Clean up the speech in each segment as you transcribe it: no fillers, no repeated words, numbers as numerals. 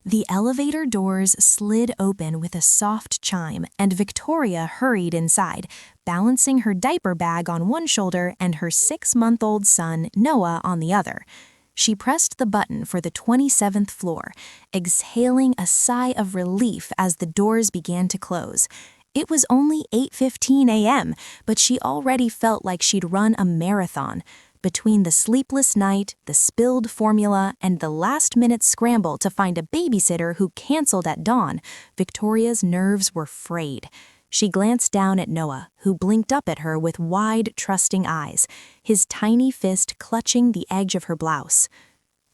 The elevator doors slid open with a soft chime, and Victoria hurried inside, balancing her diaper bag on one shoulder and her 6-month-old son, Noah, on the other. She pressed the button for the 27th floor, exhaling a sigh of relief as the doors began to close. It was only 8:15 a.m., but she already felt like she'd run a marathon. Between the sleepless night, the spilled formula, and the last-minute scramble to find a babysitter who canceled at dawn, Victoria's nerves were frayed. She glanced down at Noah, who blinked up at her with wide, trusting eyes, his tiny fist clutching the edge of her blouse.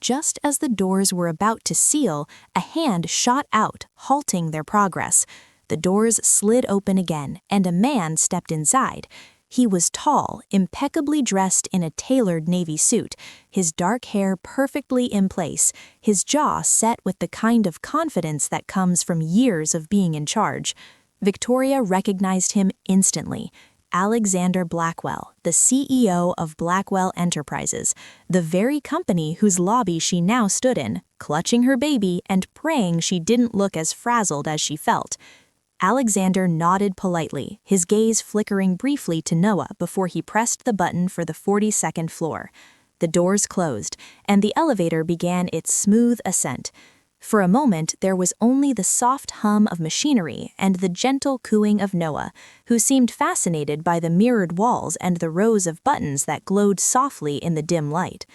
Just as the doors were about to seal, a hand shot out, halting their progress. The doors slid open again, and a man stepped inside. He was tall, impeccably dressed in a tailored navy suit, his dark hair perfectly in place, his jaw set with the kind of confidence that comes from years of being in charge. Victoria recognized him instantly. Alexander Blackwell, the CEO of Blackwell Enterprises, the very company whose lobby she now stood in, clutching her baby and praying she didn't look as frazzled as she felt. Alexander nodded politely, his gaze flickering briefly to Noah before he pressed the button for the 42nd floor. The doors closed, and the elevator began its smooth ascent. For a moment, there was only the soft hum of machinery and the gentle cooing of Noah, who seemed fascinated by the mirrored walls and the rows of buttons that glowed softly in the dim light.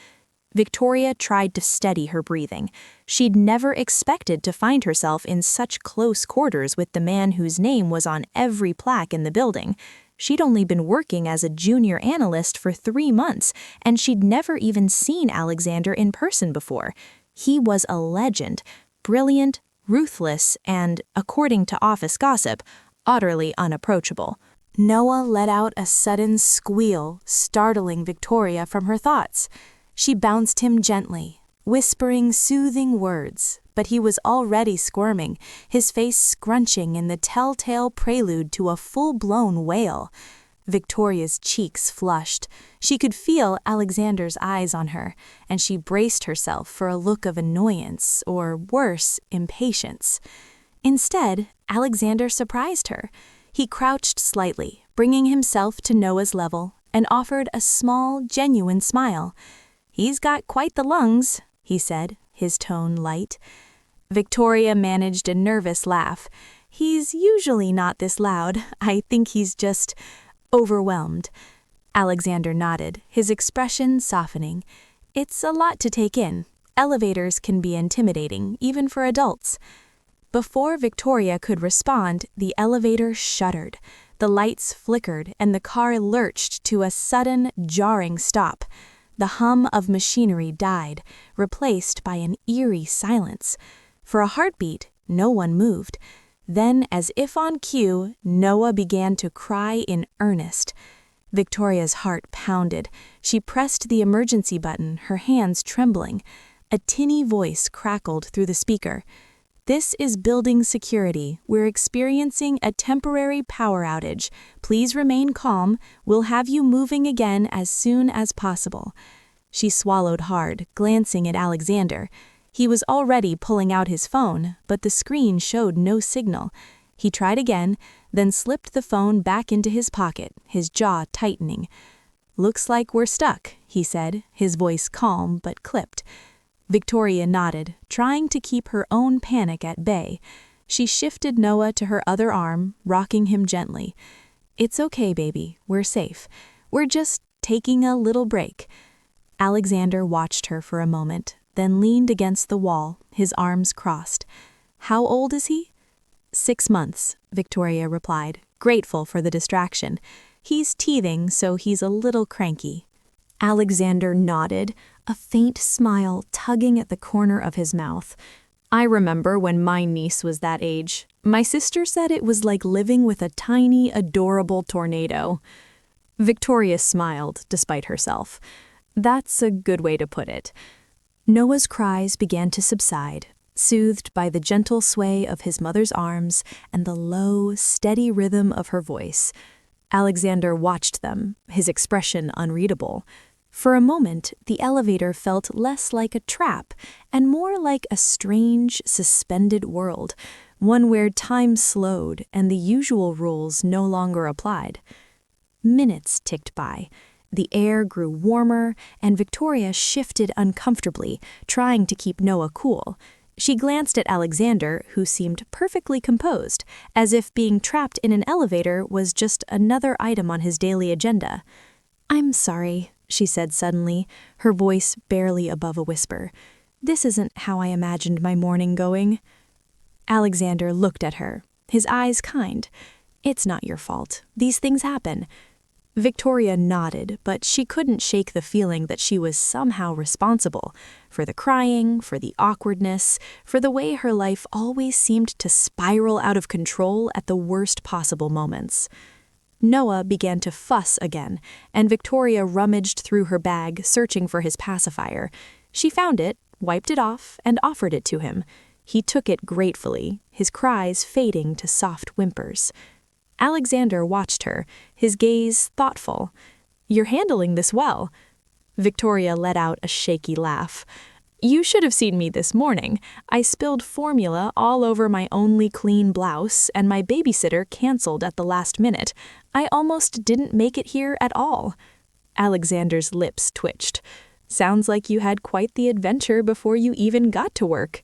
Victoria tried to steady her breathing. She'd never expected to find herself in such close quarters with the man whose name was on every plaque in the building. She'd only been working as a junior analyst for 3 months, and she'd never even seen Alexander in person before. He was a legend, brilliant, ruthless, and, according to office gossip, utterly unapproachable. Noah let out a sudden squeal, startling Victoria from her thoughts. She bounced him gently, whispering soothing words, but he was already squirming, his face scrunching in the telltale prelude to a full-blown wail. Victoria's cheeks flushed. She could feel Alexander's eyes on her, and she braced herself for a look of annoyance, or worse, impatience. Instead, Alexander surprised her. He crouched slightly, bringing himself to Noah's level, and offered a small, genuine smile. "He's got quite the lungs," he said, his tone light. Victoria managed a nervous laugh. "He's usually not this loud. I think he's just overwhelmed." Alexander nodded, his expression softening. "It's a lot to take in. Elevators can be intimidating, even for adults." Before Victoria could respond, the elevator shuddered. The lights flickered, and the car lurched to a sudden, jarring stop. The hum of machinery died, replaced by an eerie silence. For a heartbeat, no one moved. Then, as if on cue, Noah began to cry in earnest. Victoria's heart pounded. She pressed the emergency button, her hands trembling. A tinny voice crackled through the speaker. "This is building security. We're experiencing a temporary power outage. Please remain calm. We'll have you moving again as soon as possible." She swallowed hard, glancing at Alexander. He was already pulling out his phone, but the screen showed no signal. He tried again, then slipped the phone back into his pocket, his jaw tightening. "Looks like we're stuck," he said, his voice calm but clipped. Victoria nodded, trying to keep her own panic at bay. She shifted Noah to her other arm, rocking him gently. "It's okay, baby. We're safe. We're just taking a little break." Alexander watched her for a moment, then leaned against the wall, his arms crossed. "How old is he?" 6 months, Victoria replied, grateful for the distraction. "He's teething, so he's a little cranky." Alexander nodded, a faint smile tugging at the corner of his mouth. "I remember when my niece was that age. My sister said it was like living with a tiny, adorable tornado." Victoria smiled, despite herself. That's a good way to put it. Noah's cries began to subside, soothed by the gentle sway of his mother's arms and the low, steady rhythm of her voice. Alexander watched them, his expression unreadable. For a moment, the elevator felt less like a trap and more like a strange, suspended world, one where time slowed and the usual rules no longer applied. Minutes ticked by. The air grew warmer, and Victoria shifted uncomfortably, trying to keep Noah cool. She glanced at Alexander, who seemed perfectly composed, as if being trapped in an elevator was just another item on his daily agenda. "I'm sorry," she said suddenly, her voice barely above a whisper. "This isn't how I imagined my morning going." Alexander looked at her, his eyes kind. "It's not your fault. These things happen." Victoria nodded, but she couldn't shake the feeling that she was somehow responsible for the crying, for the awkwardness, for the way her life always seemed to spiral out of control at the worst possible moments. Noah began to fuss again, and Victoria rummaged through her bag, searching for his pacifier. She found it, wiped it off, and offered it to him. He took it gratefully, his cries fading to soft whimpers. Alexander watched her, his gaze thoughtful. "You're handling this well." Victoria let out a shaky laugh. "You should have seen me this morning. I spilled formula all over my only clean blouse, and my babysitter canceled at the last minute. I almost didn't make it here at all." Alexander's lips twitched. "Sounds like you had quite the adventure before you even got to work."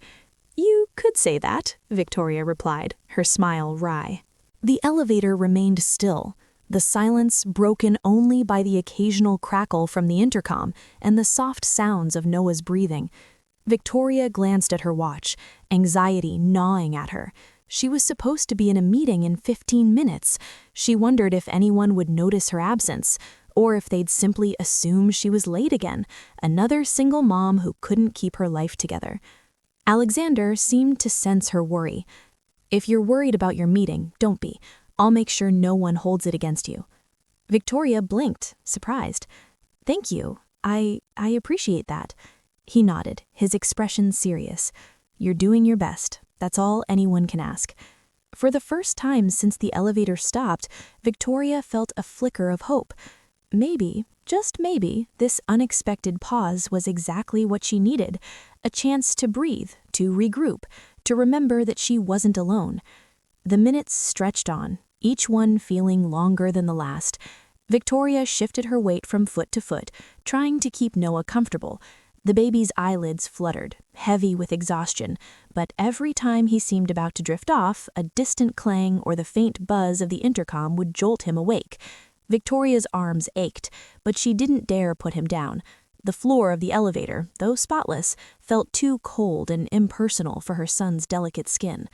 "You could say that," Victoria replied, her smile wry. The elevator remained still, the silence broken only by the occasional crackle from the intercom and the soft sounds of Noah's breathing. Victoria glanced at her watch, anxiety gnawing at her. She was supposed to be in a meeting in 15 minutes. She wondered if anyone would notice her absence, or if they'd simply assume she was late again, another single mom who couldn't keep her life together. Alexander seemed to sense her worry. "If you're worried about your meeting, don't be. I'll make sure no one holds it against you." Victoria blinked, surprised. "Thank you. I appreciate that." He nodded, his expression serious. "You're doing your best. That's all anyone can ask." For the first time since the elevator stopped, Victoria felt a flicker of hope. Maybe, just maybe, this unexpected pause was exactly what she needed. A chance to breathe, to regroup, to remember that she wasn't alone. The minutes stretched on, each one feeling longer than the last. Victoria shifted her weight from foot to foot, trying to keep Noah comfortable. The baby's eyelids fluttered, heavy with exhaustion, but every time he seemed about to drift off, a distant clang or the faint buzz of the intercom would jolt him awake. Victoria's arms ached, but she didn't dare put him down. The floor of the elevator, though spotless, felt too cold and impersonal for her son's delicate skin.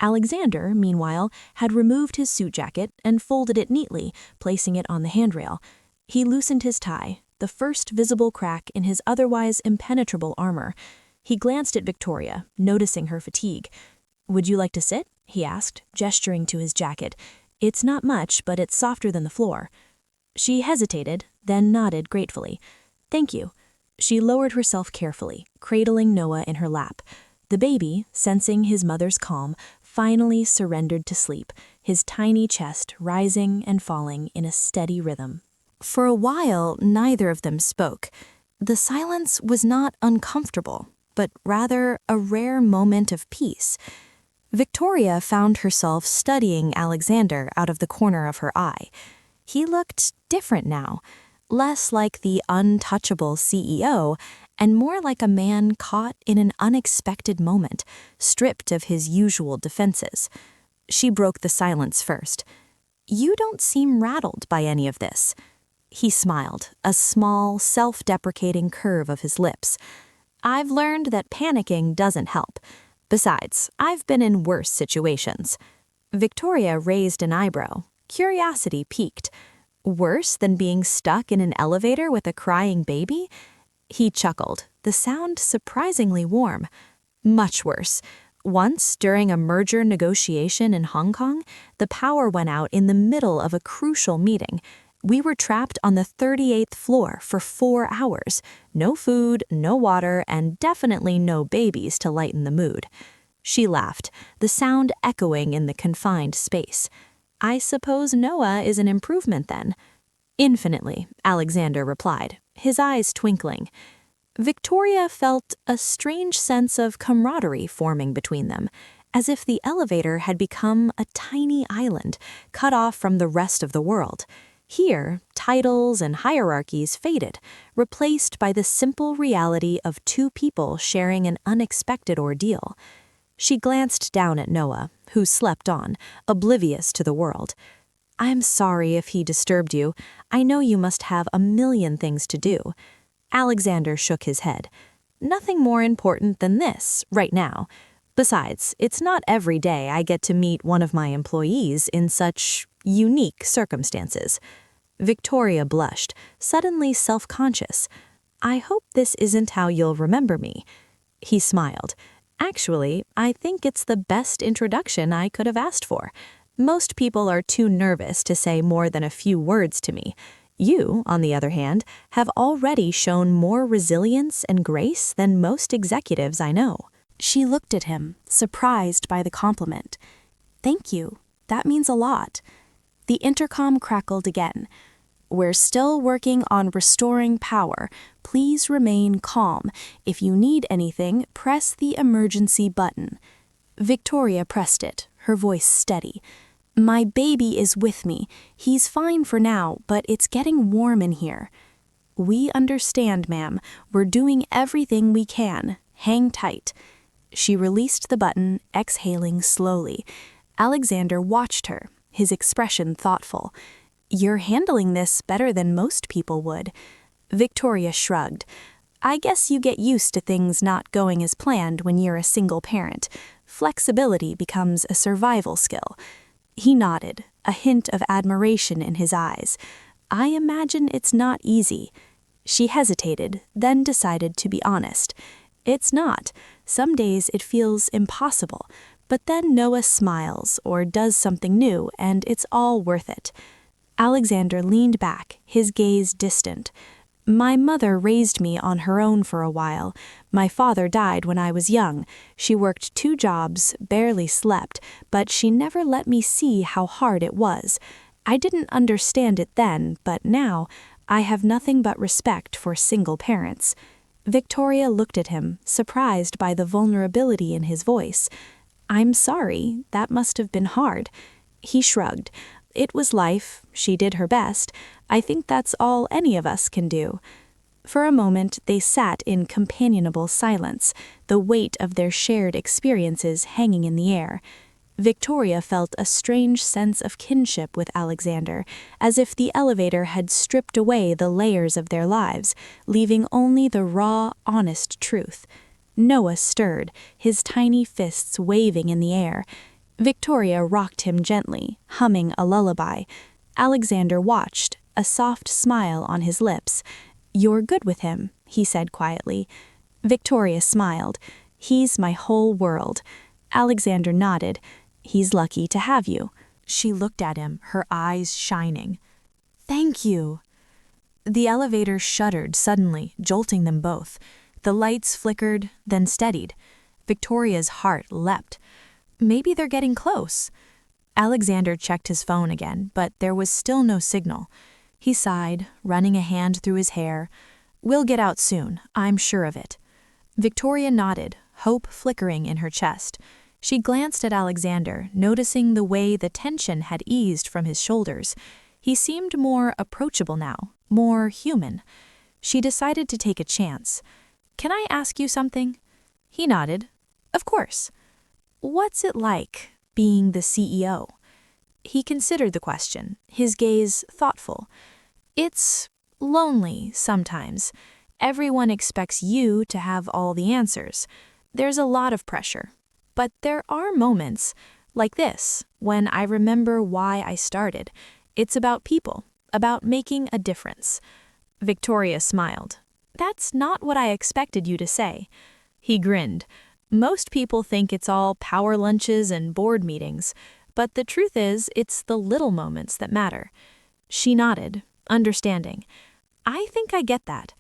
Alexander, meanwhile, had removed his suit jacket and folded it neatly, placing it on the handrail. He loosened his tie, the first visible crack in his otherwise impenetrable armor. He glanced at Victoria, noticing her fatigue. "Would you like to sit?" he asked, gesturing to his jacket. "It's not much, but it's softer than the floor." She hesitated, then nodded gratefully. "Thank you." She lowered herself carefully, cradling Noah in her lap. The baby, sensing his mother's calm, finally surrendered to sleep, his tiny chest rising and falling in a steady rhythm. For a while, neither of them spoke. The silence was not uncomfortable, but rather a rare moment of peace. Victoria found herself studying Alexander out of the corner of her eye. He looked different now, less like the untouchable CEO and more like a man caught in an unexpected moment, stripped of his usual defenses. She broke the silence first. "You don't seem rattled by any of this." He smiled, a small, self-deprecating curve of his lips. "I've learned that panicking doesn't help. Besides, I've been in worse situations." Victoria raised an eyebrow. Curiosity piqued. "Worse than being stuck in an elevator with a crying baby?" He chuckled, the sound surprisingly warm. "Much worse. Once, during a merger negotiation in Hong Kong, the power went out in the middle of a crucial meeting. We were trapped on the 38th floor for 4 hours. No food, no water, and definitely no babies to lighten the mood." She laughed, the sound echoing in the confined space. "I suppose Noah is an improvement then." "Infinitely," Alexander replied, his eyes twinkling. Victoria felt a strange sense of camaraderie forming between them, as if the elevator had become a tiny island, cut off from the rest of the world. Here, titles and hierarchies faded, replaced by the simple reality of two people sharing an unexpected ordeal. She glanced down at Noah, who slept on, oblivious to the world. "I'm sorry if he disturbed you. I know you must have a million things to do." Alexander shook his head. "Nothing more important than this, right now. Besides, it's not every day I get to meet one of my employees in such unique circumstances." Victoria blushed, suddenly self-conscious. "I hope this isn't how you'll remember me." He smiled. "Actually, I think it's the best introduction I could have asked for. Most people are too nervous to say more than a few words to me. You, on the other hand, have already shown more resilience and grace than most executives I know." She looked at him, surprised by the compliment. "Thank you. That means a lot." The intercom crackled again. "We're still working on restoring power. Please remain calm. If you need anything, press the emergency button." Victoria pressed it, her voice steady. "My baby is with me. He's fine for now, but it's getting warm in here." "We understand, ma'am. We're doing everything we can. Hang tight." She released the button, exhaling slowly. Alexander watched her, his expression thoughtful. "You're handling this better than most people would." Victoria shrugged. "I guess you get used to things not going as planned when you're a single parent. Flexibility becomes a survival skill." He nodded, a hint of admiration in his eyes. "I imagine it's not easy." She hesitated, then decided to be honest. "It's not. Some days it feels impossible, but then Noah smiles or does something new, and it's all worth it." Alexander leaned back, his gaze distant. "My mother raised me on her own for a while. My father died when I was young. She worked 2 jobs, barely slept, but she never let me see how hard it was. I didn't understand it then, but now I have nothing but respect for single parents." Victoria looked at him, surprised by the vulnerability in his voice. "I'm sorry, that must have been hard." He shrugged. "It was life. She did her best. I think that's all any of us can do." For a moment they sat in companionable silence, the weight of their shared experiences hanging in the air. Victoria felt a strange sense of kinship with Alexander, as if the elevator had stripped away the layers of their lives, leaving only the raw, honest truth. Noah stirred, his tiny fists waving in the air. Victoria rocked him gently, humming a lullaby. Alexander watched, a soft smile on his lips. "You're good with him," he said quietly. Victoria smiled. "He's my whole world." Alexander nodded. "He's lucky to have you." She looked at him, her eyes shining. "Thank you." The elevator shuddered suddenly, jolting them both. The lights flickered, then steadied. Victoria's heart leapt. Maybe they're getting close. Alexander checked his phone again, but there was still no signal. He sighed, running a hand through his hair. "We'll get out soon, I'm sure of it." Victoria nodded, hope flickering in her chest. She glanced at Alexander, noticing the way the tension had eased from his shoulders. He seemed more approachable now, more human. She decided to take a chance. "Can I ask you something?" He nodded. "Of course." "What's it like, being the CEO?" He considered the question, his gaze thoughtful. "It's lonely sometimes. Everyone expects you to have all the answers. There's a lot of pressure. But there are moments, like this, when I remember why I started. It's about people, about making a difference." Victoria smiled. "That's not what I expected you to say." He grinned. "Most people think it's all power lunches and board meetings, but the truth is it's the little moments that matter." She nodded, understanding. "I think I get that."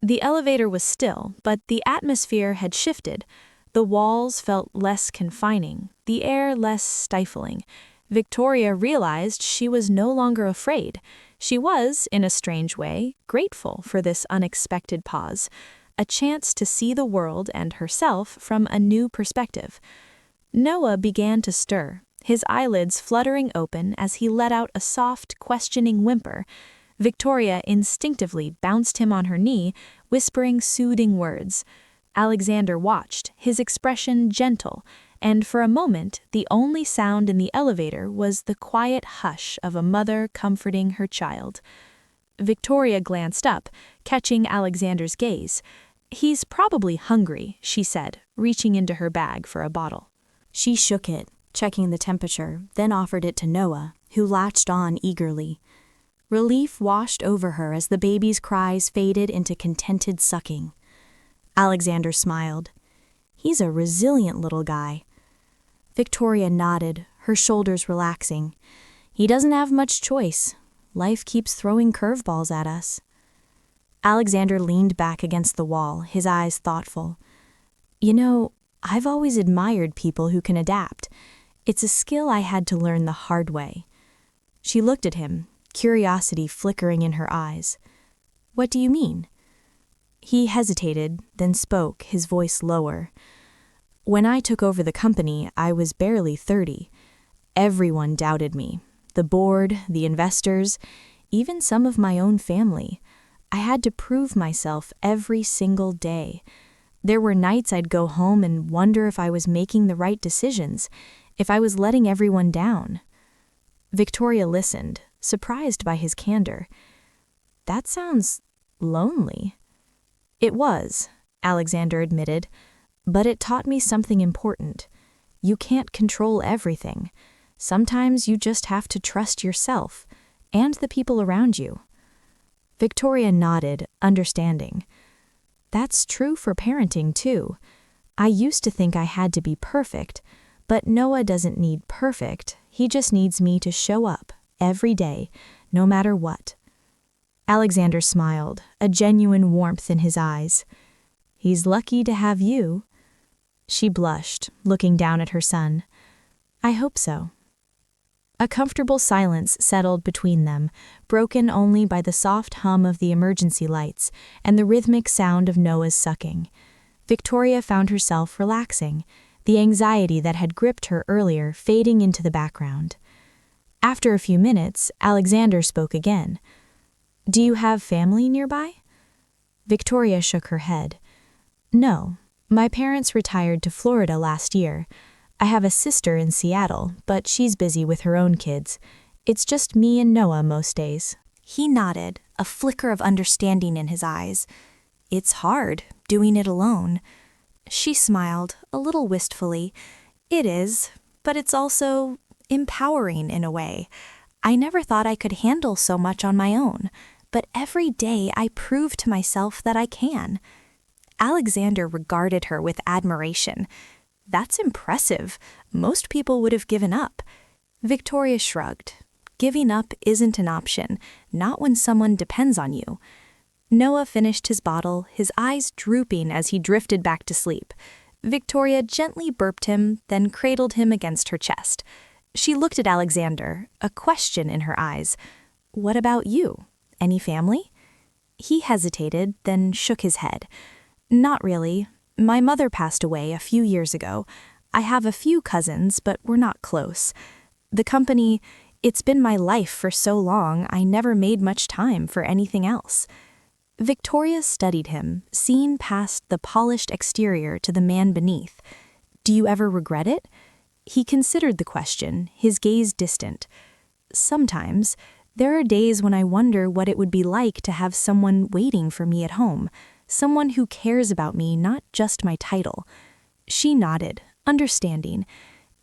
The elevator was still, but the atmosphere had shifted. The walls felt less confining, the air less stifling. Victoria realized she was no longer afraid. She was, in a strange way, grateful for this unexpected pause, a chance to see the world and herself from a new perspective. Noah began to stir, his eyelids fluttering open as he let out a soft, questioning whimper. Victoria instinctively bounced him on her knee, whispering soothing words. Alexander watched, his expression gentle, and for a moment the only sound in the elevator was the quiet hush of a mother comforting her child. Victoria glanced up, catching Alexander's gaze. "He's probably hungry," she said, reaching into her bag for a bottle. She shook it, checking the temperature, then offered it to Noah, who latched on eagerly. Relief washed over her as the baby's cries faded into contented sucking. Alexander smiled. "He's a resilient little guy." Victoria nodded, her shoulders relaxing. "He doesn't have much choice. Life keeps throwing curveballs at us." Alexander leaned back against the wall, his eyes thoughtful. "You know, I've always admired people who can adapt. It's a skill I had to learn the hard way." She looked at him, curiosity flickering in her eyes. "What do you mean?" He hesitated, then spoke, his voice lower. "When I took over the company, I was barely 30. Everyone doubted me. The board, the investors, even some of my own family. I had to prove myself every single day. There were nights I'd go home and wonder if I was making the right decisions, if I was letting everyone down." Victoria listened, surprised by his candor. "That sounds lonely." "It was," Alexander admitted, "but it taught me something important. You can't control everything. Sometimes you just have to trust yourself and the people around you." Victoria nodded, understanding. "That's true for parenting, too. I used to think I had to be perfect, but Noah doesn't need perfect. He just needs me to show up every day, no matter what." Alexander smiled, a genuine warmth in his eyes. "He's lucky to have you." She blushed, looking down at her son. "I hope so." A comfortable silence settled between them, broken only by the soft hum of the emergency lights and the rhythmic sound of Noah's sucking. Victoria found herself relaxing, the anxiety that had gripped her earlier fading into the background. After a few minutes, Alexander spoke again. "Do you have family nearby?" Victoria shook her head. "No. My parents retired to Florida last year. I have a sister in Seattle, but she's busy with her own kids. It's just me and Noah most days." He nodded, a flicker of understanding in his eyes. "It's hard, doing it alone." She smiled, a little wistfully. "It is, but it's also empowering in a way. I never thought I could handle so much on my own, but every day I prove to myself that I can." Alexander regarded her with admiration. "That's impressive. Most people would have given up." Victoria shrugged. Giving up isn't an option, not when someone depends on you. Noah finished his bottle, his eyes drooping as he drifted back to sleep. Victoria gently burped him, then cradled him against her chest. She looked at Alexander, a question in her eyes. "What about you? Any family?" He hesitated, then shook his head. "Not really. My mother passed away a few years ago. I have a few cousins, but we're not close. The company, it's been my life for so long, I never made much time for anything else." Victoria studied him, seeing past the polished exterior to the man beneath. "Do you ever regret it?" He considered the question, his gaze distant. "Sometimes. There are days when I wonder what it would be like to have someone waiting for me at home, someone who cares about me, not just my title." She nodded, understanding.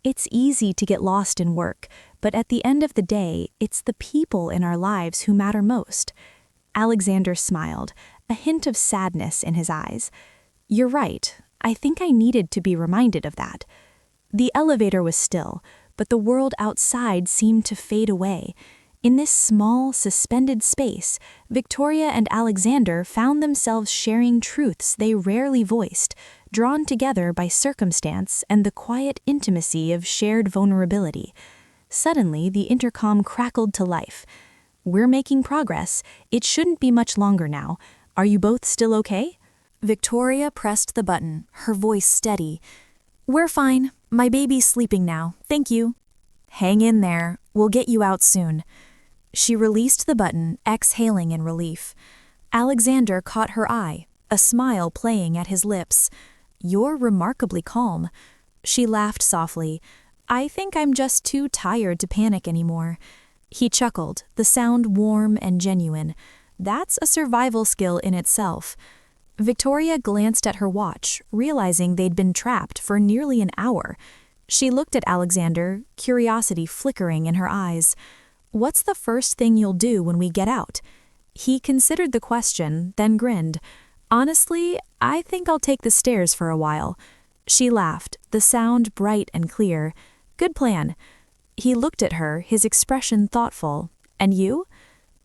It's easy to get lost in work, but at the end of the day, it's the people in our lives who matter most. Alexander smiled, a hint of sadness in his eyes. "You're right. I think I needed to be reminded of that." The elevator was still, but the world outside seemed to fade away. In this small, suspended space, Victoria and Alexander found themselves sharing truths they rarely voiced, drawn together by circumstance and the quiet intimacy of shared vulnerability. Suddenly, the intercom crackled to life. "We're making progress. It shouldn't be much longer now. Are you both still okay?" Victoria pressed the button, her voice steady. "We're fine. My baby's sleeping now. Thank you." "Hang in there. We'll get you out soon." She released the button, exhaling in relief. Alexander caught her eye, a smile playing at his lips. "You're remarkably calm." She laughed softly. "I think I'm just too tired to panic anymore." He chuckled, the sound warm and genuine. That's a survival skill in itself. Victoria glanced at her watch, realizing they'd been trapped for nearly an hour. She looked at Alexander, curiosity flickering in her eyes. "What's the first thing you'll do when we get out?" He considered the question, then grinned. "Honestly, I think I'll take the stairs for a while." She laughed, the sound bright and clear. "Good plan." He looked at her, his expression thoughtful. "And you?"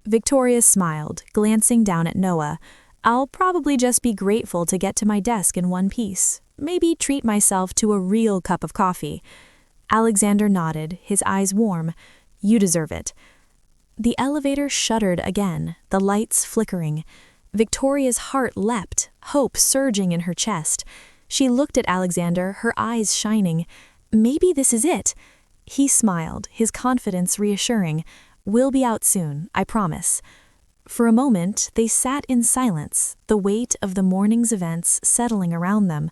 Victoria smiled, glancing down at Noah. "I'll probably just be grateful to get to my desk in one piece. Maybe treat myself to a real cup of coffee." Alexander nodded, his eyes warm. "You deserve it." The elevator shuddered again, the lights flickering. Victoria's heart leapt, hope surging in her chest. She looked at Alexander, her eyes shining. "Maybe this is it." He smiled, his confidence reassuring. "We'll be out soon, I promise." For a moment, they sat in silence, the weight of the morning's events settling around them.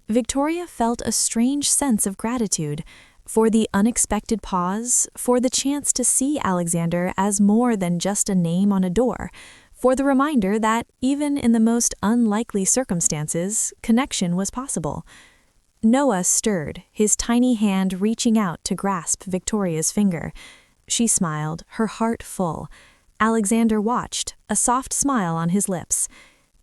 Victoria felt a strange sense of gratitude for the unexpected pause, for the chance to see Alexander as more than just a name on a door, for the reminder that, even in the most unlikely circumstances, connection was possible. Noah stirred, his tiny hand reaching out to grasp Victoria's finger. She smiled, her heart full. Alexander watched, a soft smile on his lips.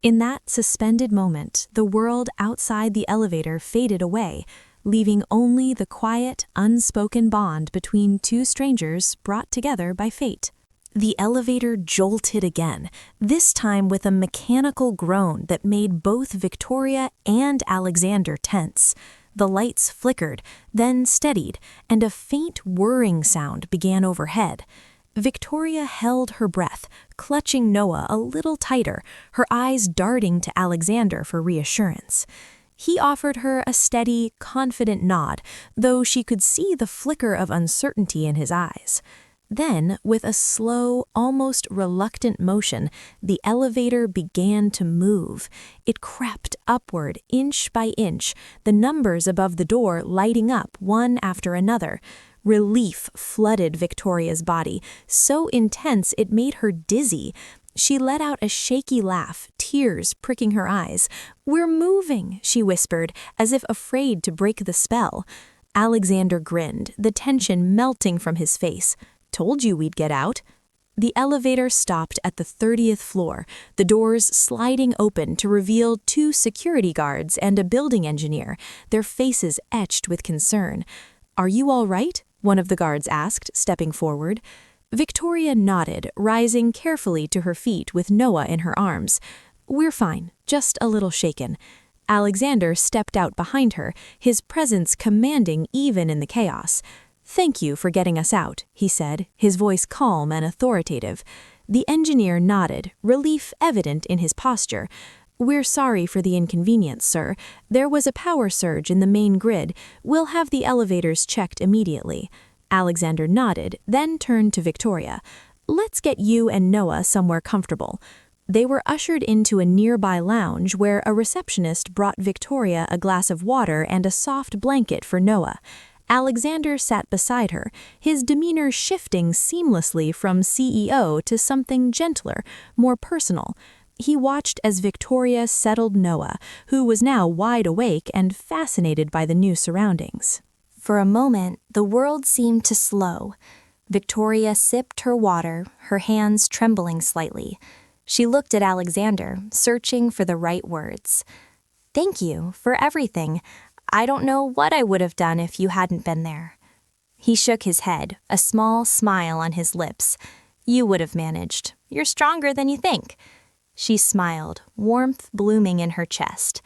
In that suspended moment, the world outside the elevator faded away, leaving only the quiet, unspoken bond between two strangers brought together by fate. The elevator jolted again, this time with a mechanical groan that made both Victoria and Alexander tense. The lights flickered, then steadied, and a faint whirring sound began overhead. Victoria held her breath, clutching Noah a little tighter, her eyes darting to Alexander for reassurance. He offered her a steady, confident nod, though she could see the flicker of uncertainty in his eyes. Then, with a slow, almost reluctant motion, the elevator began to move. It crept upward, inch by inch, the numbers above the door lighting up one after another. Relief flooded Victoria's body, so intense it made her dizzy. She let out a shaky laugh, tears pricking her eyes. "We're moving," she whispered, as if afraid to break the spell. Alexander grinned, the tension melting from his face. "Told you we'd get out." The elevator stopped at the 30th floor, the doors sliding open to reveal 2 security guards and a building engineer, their faces etched with concern. "Are you all right?" one of the guards asked, stepping forward. Victoria nodded, rising carefully to her feet with Noah in her arms. "We're fine, just a little shaken." Alexander stepped out behind her, his presence commanding even in the chaos. "Thank you for getting us out," he said, his voice calm and authoritative. The engineer nodded, relief evident in his posture. "We're sorry for the inconvenience, sir. There was a power surge in the main grid. We'll have the elevators checked immediately." Alexander nodded, then turned to Victoria. "Let's get you and Noah somewhere comfortable." They were ushered into a nearby lounge where a receptionist brought Victoria a glass of water and a soft blanket for Noah. Alexander sat beside her, his demeanor shifting seamlessly from CEO to something gentler, more personal. He watched as Victoria settled Noah, who was now wide awake and fascinated by the new surroundings. For a moment, the world seemed to slow. Victoria sipped her water, her hands trembling slightly. She looked at Alexander, searching for the right words. "Thank you for everything. I don't know what I would have done if you hadn't been there." He shook his head, a small smile on his lips. "You would have managed. You're stronger than you think." She smiled, warmth blooming in her chest.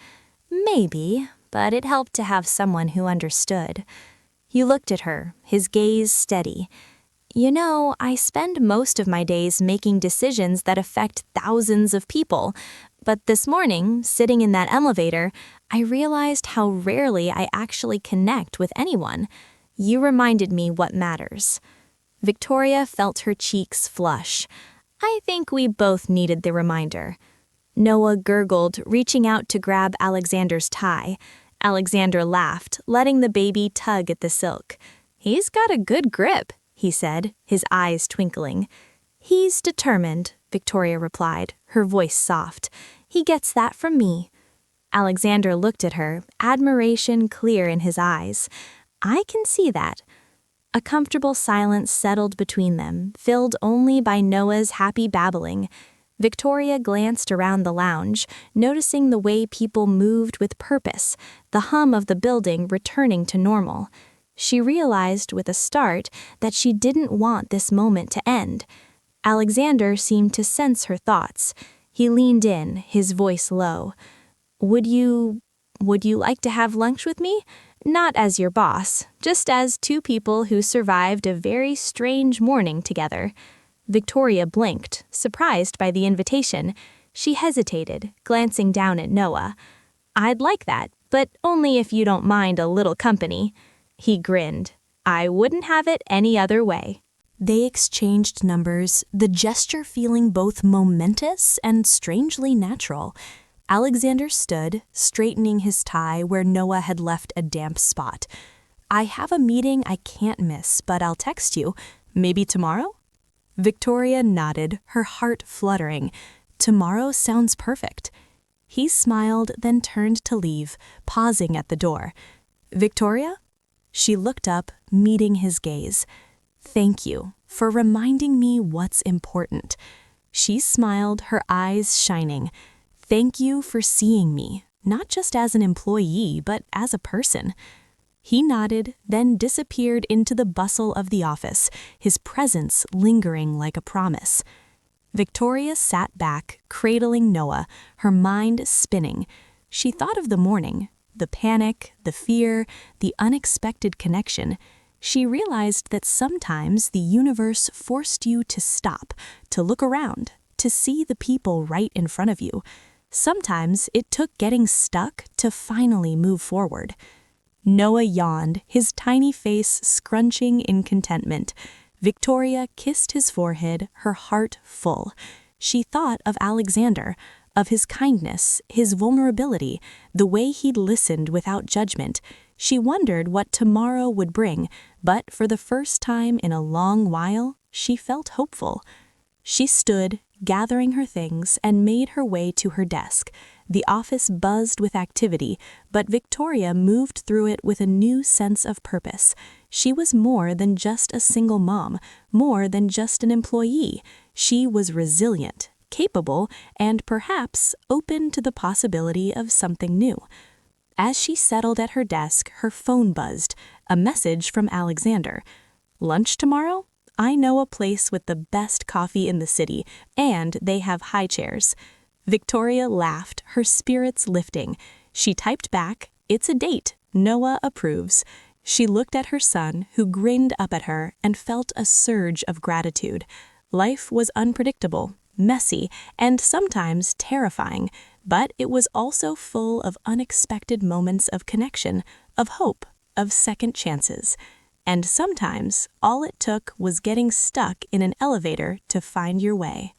"Maybe, but it helped to have someone who understood." He looked at her, his gaze steady. You know, I spend most of my days making decisions that affect thousands of people. But this morning, sitting in that elevator, I realized how rarely I actually connect with anyone. You reminded me what matters. Victoria felt her cheeks flush. I think we both needed the reminder. Noah gurgled, reaching out to grab Alexander's tie. Alexander laughed, letting the baby tug at the silk. He's got a good grip, he said, his eyes twinkling. He's determined, Victoria replied, her voice soft. He gets that from me. Alexander looked at her, admiration clear in his eyes. I can see that. A comfortable silence settled between them, filled only by Noah's happy babbling. Victoria glanced around the lounge, noticing the way people moved with purpose, the hum of the building returning to normal. She realized with a start that she didn't want this moment to end. Alexander seemed to sense her thoughts. He leaned in, his voice low. Would you like to have lunch with me? Not as your boss, just as two people who survived a very strange morning together. Victoria blinked, surprised by the invitation. She hesitated, glancing down at Noah. I'd like that, but only if you don't mind a little company. He grinned. I wouldn't have it any other way. They exchanged numbers, the gesture feeling both momentous and strangely natural. Alexander stood, straightening his tie where Noah had left a damp spot. I have a meeting I can't miss, but I'll text you. Maybe tomorrow? Victoria nodded, her heart fluttering. Tomorrow sounds perfect. He smiled, then turned to leave, pausing at the door. Victoria? She looked up, meeting his gaze. Thank you for reminding me what's important. She smiled, her eyes shining. Thank you for seeing me, not just as an employee, but as a person. He nodded, then disappeared into the bustle of the office, his presence lingering like a promise. Victoria sat back, cradling Noah, her mind spinning. She thought of the morning, the panic, the fear, the unexpected connection. She realized that sometimes the universe forced you to stop, to look around, to see the people right in front of you. Sometimes it took getting stuck to finally move forward. Noah yawned, his tiny face scrunching in contentment. Victoria kissed his forehead, her heart full. She thought of Alexander, of his kindness, his vulnerability, the way he'd listened without judgment. She wondered what tomorrow would bring, but for the first time in a long while, she felt hopeful. She stood, gathering her things, and made her way to her desk. The office buzzed with activity, but Victoria moved through it with a new sense of purpose. She was more than just a single mom, more than just an employee. She was resilient, capable, and perhaps open to the possibility of something new. As she settled at her desk, her phone buzzed, a message from Alexander. Lunch tomorrow? I know a place with the best coffee in the city, and they have high chairs. Victoria laughed, her spirits lifting. She typed back, it's a date. Noah approves. She looked at her son, who grinned up at her, and felt a surge of gratitude. Life was unpredictable, messy, and sometimes terrifying, but it was also full of unexpected moments of connection, of hope, of second chances. And sometimes, all it took was getting stuck in an elevator to find your way.